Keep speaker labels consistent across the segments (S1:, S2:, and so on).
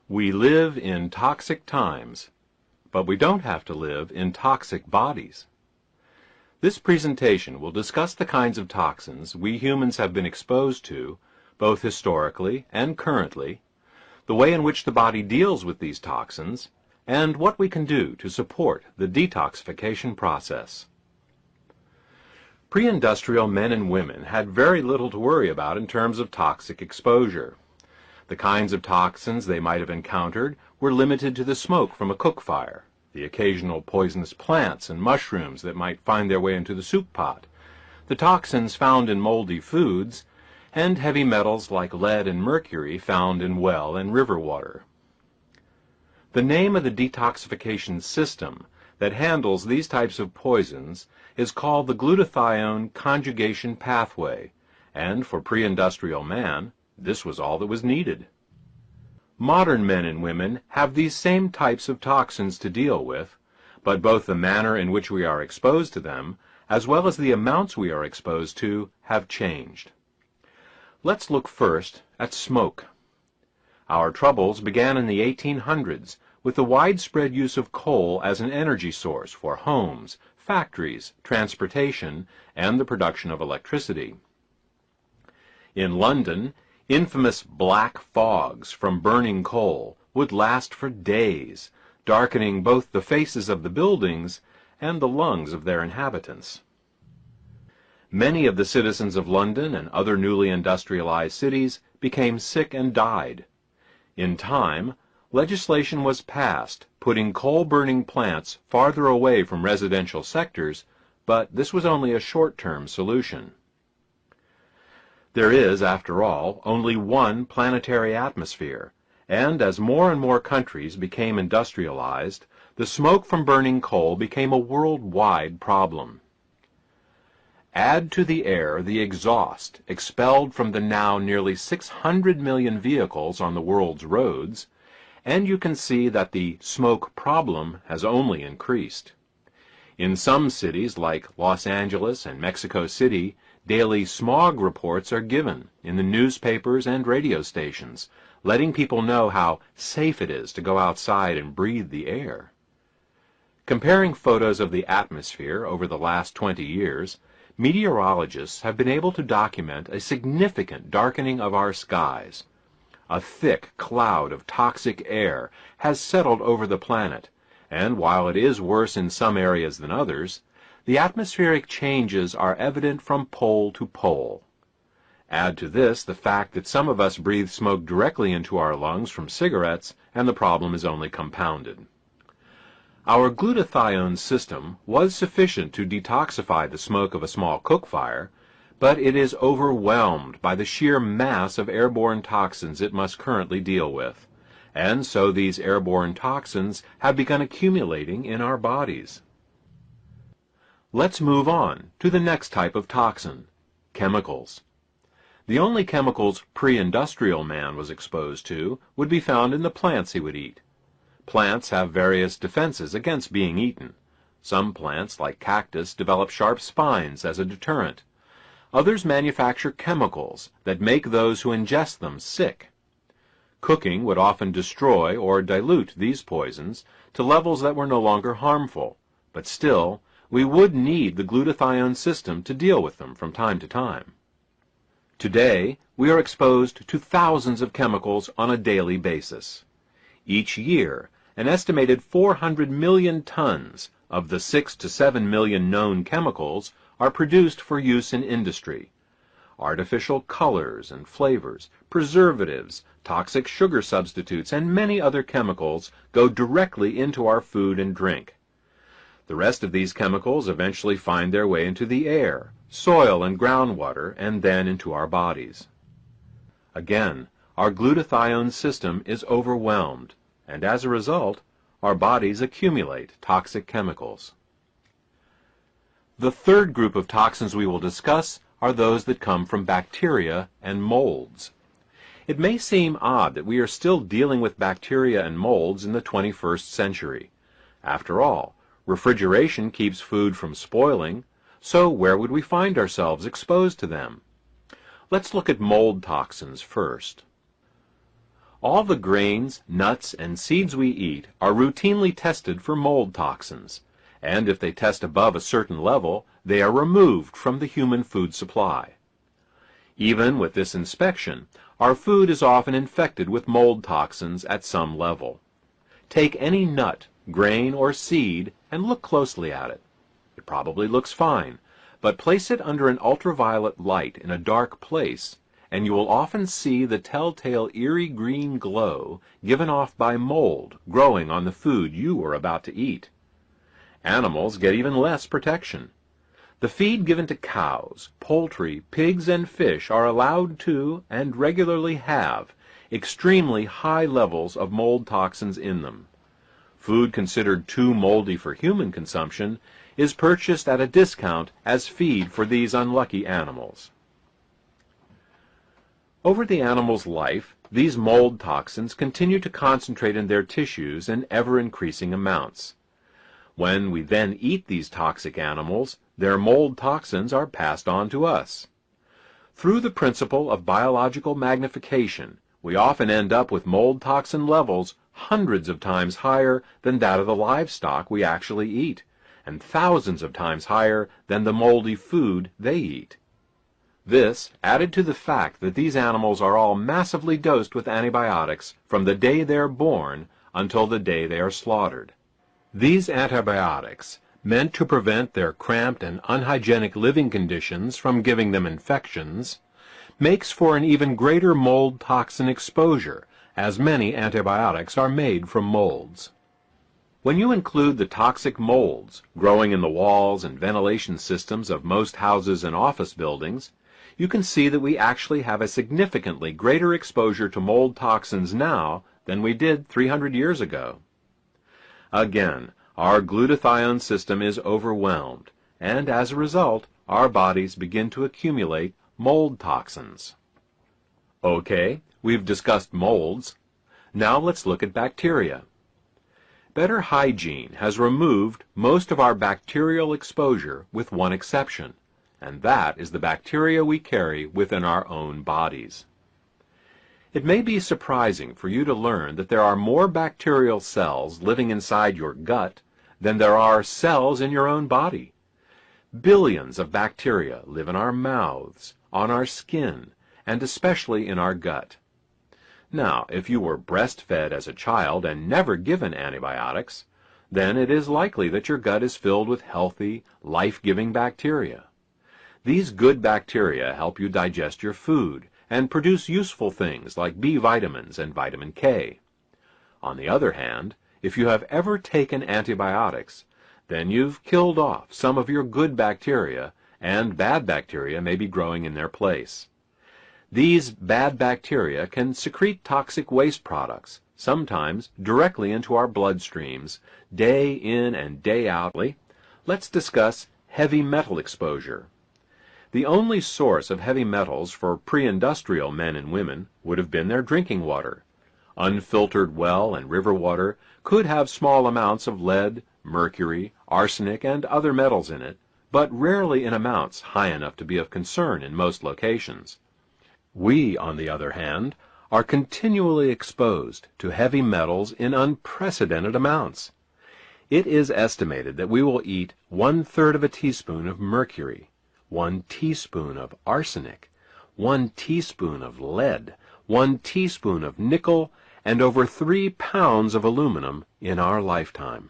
S1: We live in toxic times, but we don't have to live in toxic bodies. This presentation will discuss the kinds of toxins we humans have been exposed to, both historically and currently, the way in which the body deals with these toxins, and what we can do to support the detoxification process. Pre-industrial men and women had very little to worry about in terms of toxic exposure. The kinds of toxins they might have encountered were limited to the smoke from a cook fire, the occasional poisonous plants and mushrooms that might find their way into the soup pot, the toxins found in moldy foods, and heavy metals like lead and mercury found in well and river water. The name of the detoxification system that handles these types of poisons is called the glutathione conjugation pathway, and for pre-industrial man, this was all that was needed. Modern men and women have these same types of toxins to deal with, but both the manner in which we are exposed to them, as well as the amounts we are exposed to, have changed. Let's look first at smoke. Our troubles began in the 1800s with the widespread use of coal as an energy source for homes, factories, transportation, and the production of electricity. In London, infamous black fogs from burning coal would last for days, darkening both the faces of the buildings and the lungs of their inhabitants. Many of the citizens of London and other newly industrialized cities became sick and died. In time, legislation was passed putting coal-burning plants farther away from residential sectors, but this was only a short-term solution. There is, after all, only one planetary atmosphere, and as more and more countries became industrialized, the smoke from burning coal became a worldwide problem. Add to the air the exhaust expelled from the now nearly 600 million vehicles on the world's roads, and you can see that the smoke problem has only increased. In some cities like Los Angeles and Mexico City, daily smog reports are given in the newspapers and radio stations, letting people know how safe it is to go outside and breathe the air. Comparing photos of the atmosphere over the last 20 years, meteorologists have been able to document a significant darkening of our skies. A thick cloud of toxic air has settled over the planet, and while it is worse in some areas than others, the atmospheric changes are evident from pole to pole. Add to this the fact that some of us breathe smoke directly into our lungs from cigarettes, and the problem is only compounded. Our glutathione system was sufficient to detoxify the smoke of a small cook fire, but it is overwhelmed by the sheer mass of airborne toxins it must currently deal with, and so these airborne toxins have begun accumulating in our bodies. Let's move on to the next type of toxin, chemicals. The only chemicals pre-industrial man was exposed to would be found in the plants he would eat. Plants have various defenses against being eaten. Some plants, like cactus, develop sharp spines as a deterrent. Others manufacture chemicals that make those who ingest them sick. Cooking would often destroy or dilute these poisons to levels that were no longer harmful, but still, we would need the glutathione system to deal with them from time to time. Today, we are exposed to thousands of chemicals on a daily basis. Each year, an estimated 400 million tons of the 6 to 7 million known chemicals are produced for use in industry. Artificial colors and flavors, preservatives, toxic sugar substitutes, and many other chemicals go directly into our food and drink. The rest of these chemicals eventually find their way into the air, soil, and groundwater, and then into our bodies. Again, our glutathione system is overwhelmed, and as a result, our bodies accumulate toxic chemicals. The third group of toxins we will discuss are those that come from bacteria and molds. It may seem odd that we are still dealing with bacteria and molds in the 21st century. After all, refrigeration keeps food from spoiling, so where would we find ourselves exposed to them? Let's look at mold toxins first. All the grains, nuts, and seeds we eat are routinely tested for mold toxins, and if they test above a certain level, they are removed from the human food supply. Even with this inspection, our food is often infected with mold toxins at some level. Take any nut, grain, or seed and look closely at it. It probably looks fine, but place it under an ultraviolet light in a dark place, and you will often see the telltale eerie green glow given off by mold growing on the food you are about to eat. Animals get even less protection. The feed given to cows, poultry, pigs, and fish are allowed to, and regularly have, extremely high levels of mold toxins in them. Food considered too moldy for human consumption is purchased at a discount as feed for these unlucky animals. Over the animal's life, these mold toxins continue to concentrate in their tissues in ever-increasing amounts. When we then eat these toxic animals, their mold toxins are passed on to us. Through the principle of biological magnification, we often end up with mold toxin levels hundreds of times higher than that of the livestock we actually eat, and thousands of times higher than the moldy food they eat. This, added to the fact that these animals are all massively dosed with antibiotics from the day they're born until the day they are slaughtered. These antibiotics, meant to prevent their cramped and unhygienic living conditions from giving them infections, makes for an even greater mold toxin exposure, as many antibiotics are made from molds. When you include the toxic molds growing in the walls and ventilation systems of most houses and office buildings, you can see that we actually have a significantly greater exposure to mold toxins now than we did 300 years ago. Again, our glutathione system is overwhelmed, and as a result, our bodies begin to accumulate mold toxins. Okay, we've discussed molds. Now let's look at bacteria. Better hygiene has removed most of our bacterial exposure with one exception, and that is the bacteria we carry within our own bodies. It may be surprising for you to learn that there are more bacterial cells living inside your gut than there are cells in your own body. Billions of bacteria live in our mouths, on our skin, and especially in our gut. Now, if you were breastfed as a child and never given antibiotics, then it is likely that your gut is filled with healthy, life-giving bacteria. These good bacteria help you digest your food and produce useful things like B vitamins and vitamin K. On the other hand, if you have ever taken antibiotics, then you've killed off some of your good bacteria, and bad bacteria may be growing in their place. These bad bacteria can secrete toxic waste products, sometimes directly into our bloodstreams, day in and day out. Let's discuss heavy metal exposure. The only source of heavy metals for pre-industrial men and women would have been their drinking water. Unfiltered well and river water could have small amounts of lead, mercury, arsenic, and other metals in it, but rarely in amounts high enough to be of concern in most locations. We, on the other hand, are continually exposed to heavy metals in unprecedented amounts. It is estimated that we will eat 1/3 of a teaspoon of mercury, 1 teaspoon of arsenic, 1 teaspoon of lead, 1 teaspoon of nickel, and over 3 pounds of aluminum in our lifetime.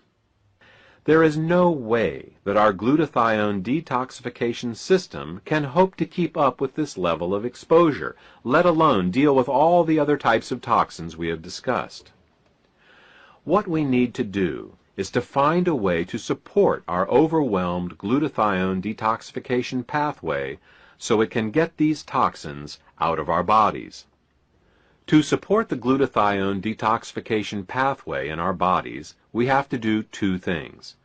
S1: There is no way that our glutathione detoxification system can hope to keep up with this level of exposure, let alone deal with all the other types of toxins we have discussed. What we need to do is to find a way to support our overwhelmed glutathione detoxification pathway so it can get these toxins out of our bodies. To support the glutathione detoxification pathway in our bodies, we have to do two things.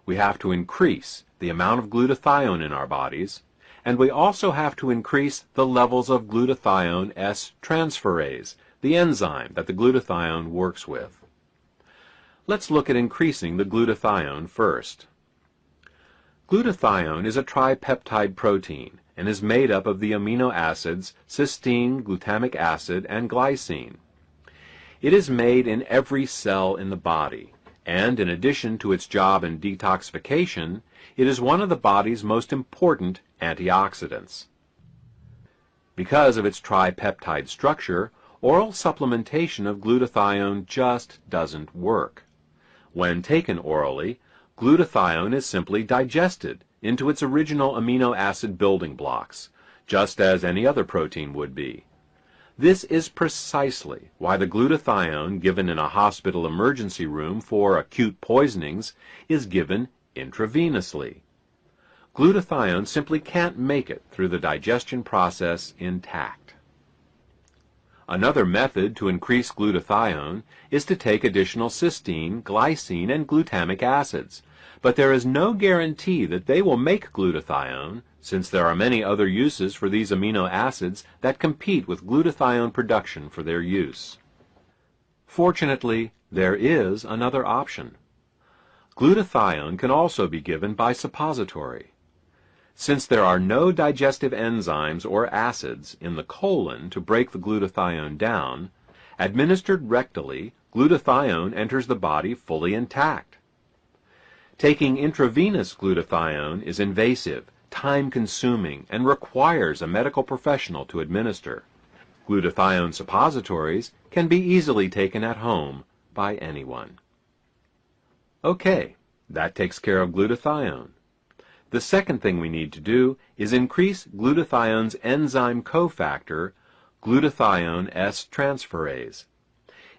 S1: We have to increase the amount of glutathione in our bodies, and we also have to increase the levels of glutathione S-transferase, the enzyme that the glutathione works with. Let's look at increasing the glutathione first. Glutathione is a tripeptide protein and is made up of the amino acids cysteine, glutamic acid, and glycine. It is made in every cell in the body, and in addition to its job in detoxification, it is one of the body's most important antioxidants. Because of its tripeptide structure, oral supplementation of glutathione just doesn't work. When taken orally, glutathione is simply digested into its original amino acid building blocks, just as any other protein would be. This is precisely why the glutathione given in a hospital emergency room for acute poisonings is given intravenously. Glutathione simply can't make it through the digestion process intact. Another method to increase glutathione is to take additional cysteine, glycine, and glutamic acids, but there is no guarantee that they will make glutathione, since there are many other uses for these amino acids that compete with glutathione production for their use. Fortunately, there is another option. Glutathione can also be given by suppository. Since there are no digestive enzymes or acids in the colon to break the glutathione down, administered rectally, glutathione enters the body fully intact. Taking intravenous glutathione is invasive, time-consuming, and requires a medical professional to administer. Glutathione suppositories can be easily taken at home by anyone. Okay, that takes care of glutathione. The second thing we need to do is increase glutathione's enzyme cofactor, glutathione S-transferase.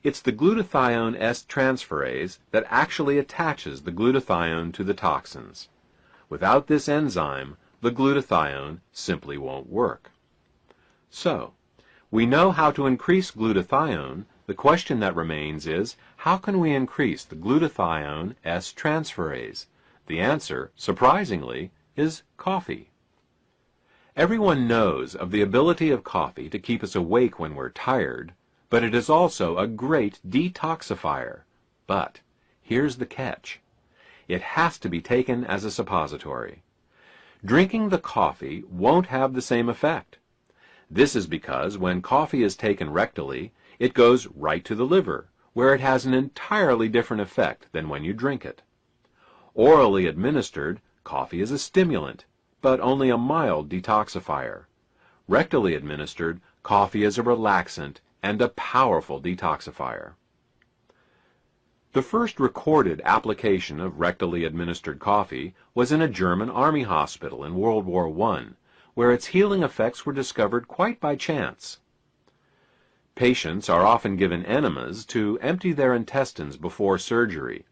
S1: It's the glutathione S-transferase that actually attaches the glutathione to the toxins. Without this enzyme, the glutathione simply won't work. So, we know how to increase glutathione. The question that remains is, how can we increase the glutathione S-transferase? The answer, surprisingly, is coffee. Everyone knows of the ability of coffee to keep us awake when we're tired, but it is also a great detoxifier. But here's the catch. It has to be taken as a suppository. Drinking the coffee won't have the same effect. This is because when coffee is taken rectally, it goes right to the liver, where it has an entirely different effect than when you drink it. Orally administered, coffee is a stimulant, but only a mild detoxifier. Rectally administered, coffee is a relaxant and a powerful detoxifier. The first recorded application of rectally administered coffee was in a German army hospital in World War I, where its healing effects were discovered quite by chance. Patients are often given enemas to empty their intestines before surgery,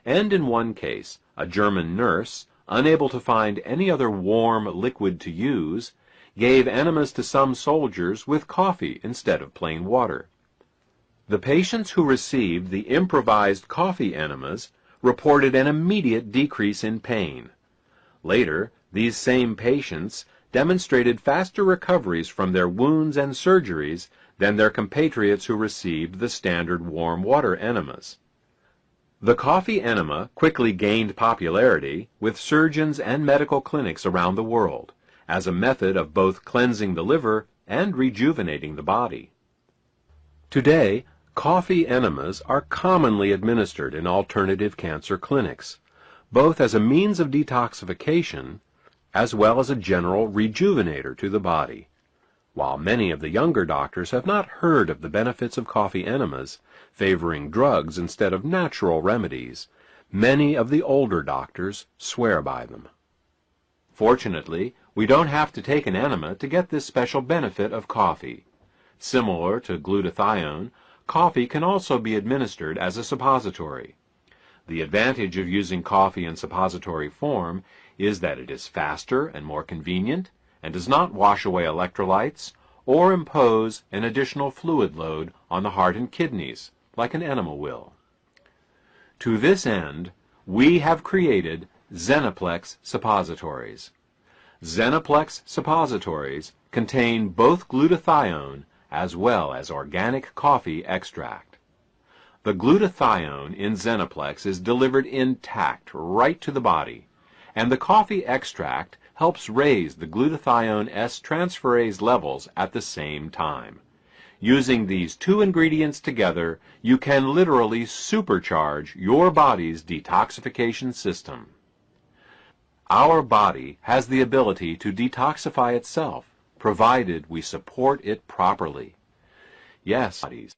S1: and in one case, a German nurse, unable to find any other warm liquid to use, gave enemas to some soldiers with coffee instead of plain water. The patients who received the improvised coffee enemas reported an immediate decrease in pain. Later, these same patients demonstrated faster recoveries from their wounds and surgeries than their compatriots who received the standard warm water enemas. The coffee enema quickly gained popularity with surgeons and medical clinics around the world as a method of both cleansing the liver and rejuvenating the body. Today, coffee enemas are commonly administered in alternative cancer clinics, both as a means of detoxification as well as a general rejuvenator to the body. While many of the younger doctors have not heard of the benefits of coffee enemas, favoring drugs instead of natural remedies, many of the older doctors swear by them. Fortunately, we don't have to take an enema to get this special benefit of coffee. Similar to glutathione, coffee can also be administered as a suppository. The advantage of using coffee in suppository form is that it is faster and more convenient, and does not wash away electrolytes or impose an additional fluid load on the heart and kidneys, like an enema will. To this end, we have created Xenoplex suppositories. Xenoplex suppositories contain both glutathione as well as organic coffee extract. The glutathione in Xenoplex is delivered intact right to the body, and the coffee extract helps raise the glutathione S-transferase levels at the same time. Using these two ingredients together, you can literally supercharge your body's detoxification system. Our body has the ability to detoxify itself, provided we support it properly. Yes, bodies.